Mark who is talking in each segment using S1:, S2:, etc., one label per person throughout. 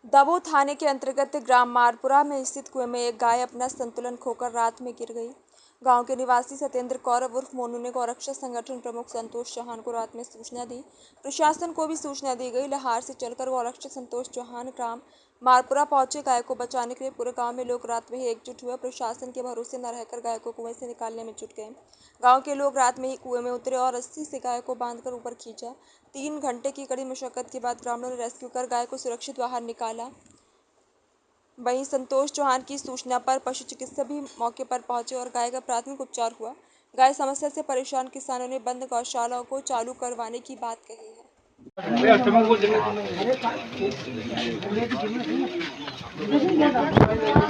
S1: दबों थाने के अंतर्गत ग्राम मारपुरा में स्थित कुएं में एक गाय अपना संतुलन खोकर रात में गिर गई। गांव के निवासी सत्येंद्र कौर उर्फ मोनू ने गौरक्षा संगठन प्रमुख संतोष चौहान को रात में सूचना दी। प्रशासन को भी सूचना दी गई। लहार से चलकर गौरक्षा संतोष चौहान ग्राम मारपुरा पहुंचे। गाय को बचाने के लिए पूरे गांव में लोग रात में ही एकजुट हुए। प्रशासन के भरोसे न रहकर गाय को कुएं से निकालने में जुट गए। गांव के लोग रात में ही कुएं में उतरे और रस्सी से गाय को बांधकर ऊपर खींचा। 3 घंटे की कड़ी मशक्कत के बाद ग्रामीणों ने रेस्क्यू कर गाय को सुरक्षित बाहर निकाला। वहीं संतोष चौहान की सूचना पर पशु चिकित्सक भी मौके पर पहुंचे और गाय का प्राथमिक उपचार हुआ। गाय समस्या से परेशान किसानों ने बंद गौशालाओं को चालू करवाने की बात कही है।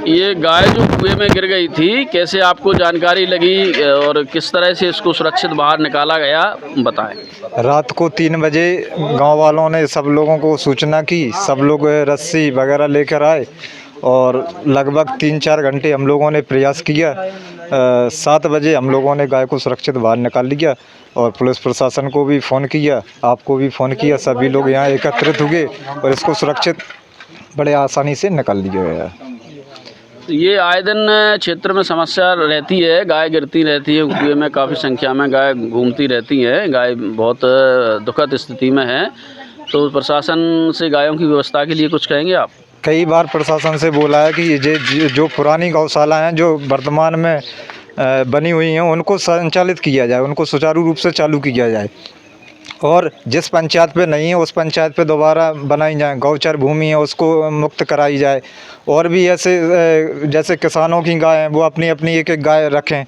S2: ये गाय जो कुएं में गिर गई थी, कैसे आपको जानकारी लगी और किस तरह से इसको सुरक्षित बाहर निकाला गया, बताएं।
S3: रात को 3 बजे गांव वालों ने सब लोगों को सूचना की। सब लोग रस्सी वगैरह लेकर आए और लगभग 3-4 घंटे हम लोगों ने प्रयास किया। 7 बजे हम लोगों ने गाय को सुरक्षित बाहर निकाल लिया और पुलिस प्रशासन को भी फ़ोन किया, आपको भी फ़ोन किया। सभी लोग यहाँ एकत्रित हुए और इसको सुरक्षित बड़े आसानी से निकाल लिया गया।
S2: ये आए दिन क्षेत्र में समस्या रहती है, गाय गिरती रहती है कुएं में, काफ़ी संख्या में गाय घूमती रहती हैं। गाय बहुत दुखद स्थिति में है, तो प्रशासन से गायों की व्यवस्था के लिए कुछ कहेंगे आप?
S3: कई बार प्रशासन से बोला है कि ये जो पुरानी गौशाला हैं जो वर्तमान में बनी हुई हैं उनको संचालित किया जाए, उनको सुचारू रूप से चालू किया जाए और जिस पंचायत पे नहीं है उस पंचायत पे दोबारा बनाई जाए। गौचर भूमि है उसको मुक्त कराई जाए और भी ऐसे जैसे किसानों की गाय हैं वो अपनी अपनी एक गाय रखें।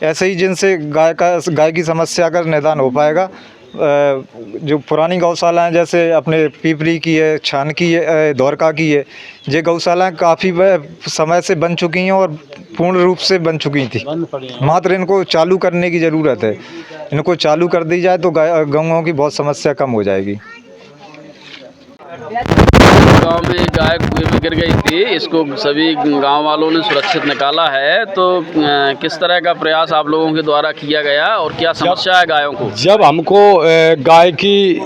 S3: ऐसे ही जिनसे गाय की समस्या का निदान हो पाएगा। जो पुरानी गौशाला हैं जैसे अपने पीपरी की है, छान की है, द्वारका की है, ये गौशाला काफ़ी समय से बन चुकी हैं और पूर्ण रूप से बन चुकी थी। मात्र इनको चालू करने की ज़रूरत है। इनको चालू कर दी जाए तो गौओं की बहुत समस्या कम हो जाएगी।
S2: गांव में गाय कुएं में गिर गई थी, इसको सभी गांव वालों ने सुरक्षित निकाला है, तो किस तरह का प्रयास आप लोगों के द्वारा किया गया और क्या समस्या है गायों को?
S4: जब हमको गाय की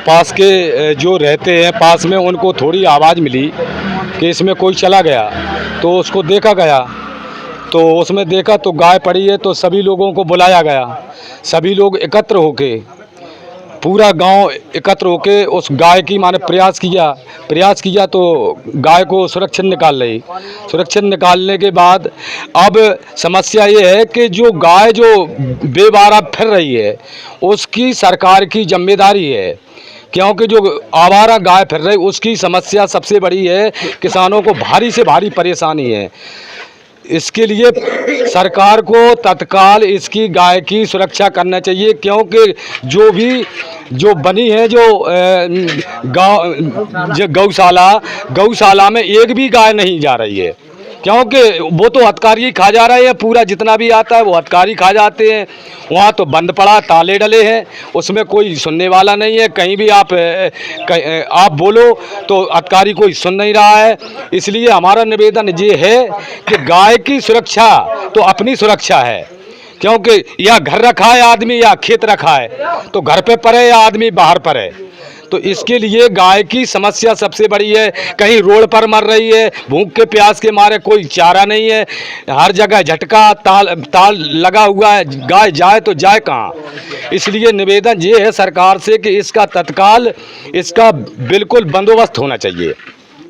S4: पास के जो रहते हैं पास में उनको थोड़ी आवाज़ मिली कि इसमें कोई चला गया, तो उसको देखा गया। तो उसमें देखा तो गाय पड़ी है, तो सभी लोगों को बुलाया गया। सभी लोग एकत्र होके, पूरा गांव एकत्र होके उस गाय की माने प्रयास किया तो गाय को सुरक्षित निकालने के बाद अब समस्या ये है कि जो गाय जो बेबारा फिर रही है उसकी सरकार की जिम्मेदारी है, क्योंकि जो आवारा गाय फिर रही उसकी समस्या सबसे बड़ी है। किसानों को भारी से भारी परेशानी है। इसके लिए सरकार को तत्काल इसकी गाय की सुरक्षा करना चाहिए, क्योंकि जो बनी है गौशाला में एक भी गाय नहीं जा रही है, क्योंकि वो तो हथकारी खा जा रहे हैं। पूरा जितना भी आता है वो हथकारी खा जाते हैं। वहाँ तो बंद पड़ा, ताले डले हैं, उसमें कोई सुनने वाला नहीं है। कहीं भी आप बोलो तो हथकारी कोई सुन नहीं रहा है। इसलिए हमारा निवेदन ये है कि गाय की सुरक्षा तो अपनी सुरक्षा है, क्योंकि या घर रखा है आदमी या खेत रखा है, तो घर पे पड़े या आदमी बाहर पड़े। तो इसके लिए गाय की समस्या सबसे बड़ी है। कहीं रोड पर मर रही है, भूख के प्यास के मारे कोई चारा नहीं है, हर जगह झटका ताल लगा हुआ है, गाय जाए तो जाए कहाँ। इसलिए निवेदन ये है सरकार से कि इसका तत्काल इसका बिल्कुल बंदोबस्त होना चाहिए।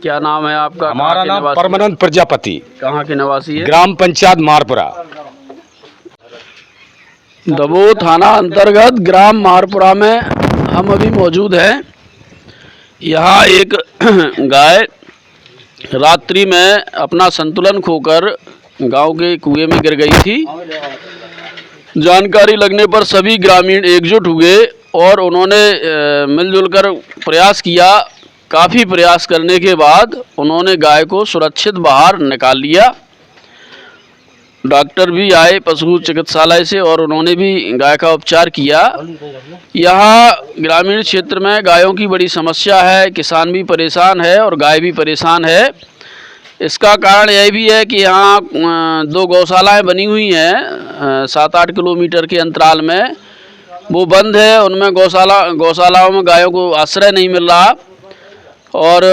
S2: क्या नाम है आपका?
S4: हमारा नाम परमानंद प्रजापति।
S2: कहाँ के निवासी है?
S4: ग्राम पंचायत मारपुरा।
S2: दबों थाना अंतर्गत ग्राम मारपुरा में हम अभी मौजूद हैं। यहाँ एक गाय रात्रि में अपना संतुलन खोकर गांव के कुएं में गिर गई थी। जानकारी लगने पर सभी ग्रामीण एकजुट हुए और उन्होंने मिलजुल कर प्रयास किया। काफ़ी प्रयास करने के बाद उन्होंने गाय को सुरक्षित बाहर निकाल लिया। डॉक्टर भी आए पशु चिकित्सालय से और उन्होंने भी गाय का उपचार किया। यहाँ ग्रामीण क्षेत्र में गायों की बड़ी समस्या है, किसान भी परेशान है और गाय भी परेशान है। इसका कारण यह भी है कि यहाँ 2 गौशालाएं बनी हुई हैं 7-8 किलोमीटर के अंतराल में, वो बंद है। उनमें गौशालाओं में गायों को आश्रय नहीं मिल रहा और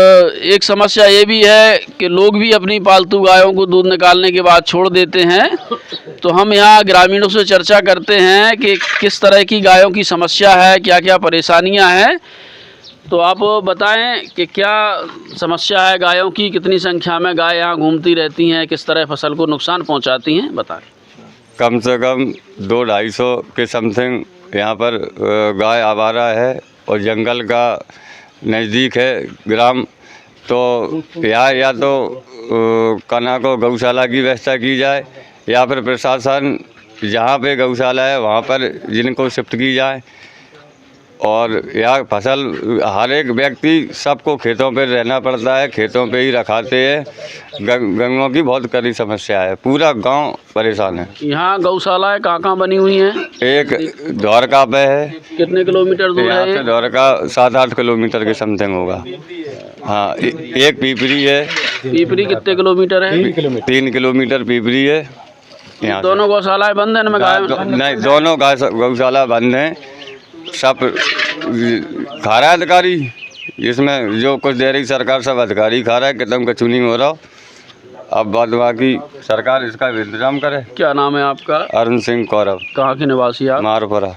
S2: एक समस्या ये भी है कि लोग भी अपनी पालतू गायों को दूध निकालने के बाद छोड़ देते हैं। तो हम यहाँ ग्रामीणों से चर्चा करते हैं कि किस तरह की गायों की समस्या है, क्या क्या परेशानियाँ हैं। तो आप बताएं कि क्या समस्या है गायों की, कितनी संख्या में गाय यहाँ घूमती रहती हैं, किस तरह फसल को नुकसान पहुँचाती हैं, बताएं।
S5: कम से कम 200-250 के समथिंग यहाँ पर गाय आवारा है और जंगल का नज़दीक है ग्राम। तो या तो कना को गौशाला की व्यवस्था की जाए या फिर प्रशासन जहाँ पे गौशाला है वहाँ पर जिनको शिफ्ट की जाए। और या फसल हर एक व्यक्ति सबको खेतों पे रहना पड़ता है, खेतों पे ही रखाते हैं। गंगों की बहुत कड़ी समस्या है, पूरा गांव परेशान है।
S2: यहाँ गौशालाएँ कहाँ बनी हुई हैं?
S5: एक द्वारका पे है।
S2: कितने किलोमीटर दूर
S5: यहाँ
S2: है?
S5: से द्वारका 7-8 किलोमीटर के समथिंग होगा। हाँ, एक पीपरी है।
S2: पीपरी कितने किलोमीटर है?
S5: 3 किलोमीटर पीपरी है। यहाँ
S2: दोनों गौशालाएँ बंद हैं इनमें गाय?
S5: नहीं, दोनों गौशाला बंद हैं। सब खा रहा है अधिकारी, इसमें जो कुछ दे रही सरकार सब अधिकारी खा रहा है, कितम का चुनी हो रहा। अब बाद बाकी सरकार इसका इंतजाम करे।
S2: क्या नाम है आपका?
S5: अरुण सिंह कौरव।
S2: कहाँ के निवासी आप?
S5: मारपुरा।